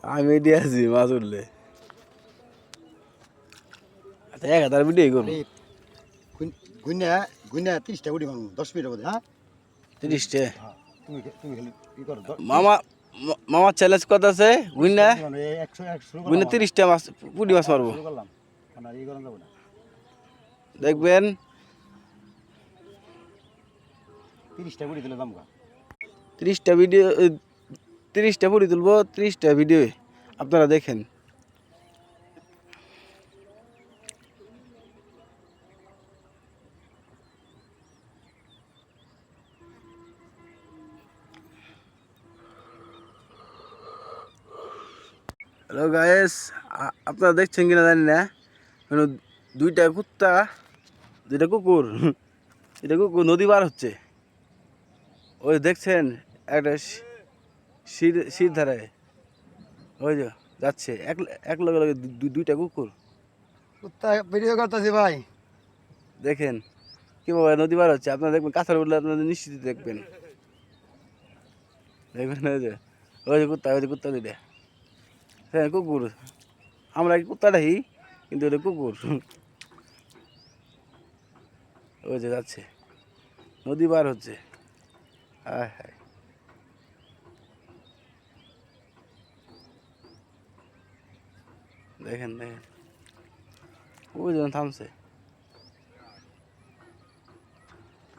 আমি এটি আছি মাছ উঠলে। আচ্ছা 1000 ভিডিও করুন। গুইনা গুইনা 30টা উঠি মারুন 10 মিনিটের মধ্যে। হ্যাঁ 30টা হ্যাঁ তুমি তুমি খালি কি করো মামা মামা চ্যালেঞ্জ কত আছে গুইনা 100 শুরু গুইনা করলাম 30টা মাছ পুঁটি মাছ মারবো শুরু করলাম না এই করেন যাব না দেখবেন 30টা উঠি দিলে দাম গা 30টা ভিডিও 30টা পুঁটি তুলবো 30টা ভিডিও আপনারা দেখেন। হ্যালো গাইস, আপনারা দেখছেন কিনা জানি না, দুইটা কুত্তা দুইটা কুকুর এটা কুকুর নদী পার হচ্ছে। ওই দেখছেন একটা শির ধারে ওই যে যাচ্ছে এক লগে লগে দুইটা কুকুর। কুত্তা ভিডিও করতেছি ভাই দেখেন কীভাবে নদী পার হচ্ছে। আপনারা দেখবেন কাছার উঠলে আপনাদের নিশ্চিত দেখবেন দেখবেন ওই যে কুত্তা দুইটা। হ্যাঁ কুকুর, আমরা কি কুত্তা ডাকি কিন্তু ওটা কুকুর। ওই যে যাচ্ছে নদী পার হচ্ছে। হ্যাঁ হ্যাঁ দেখেন দেখেন ওই জন্য থামছে।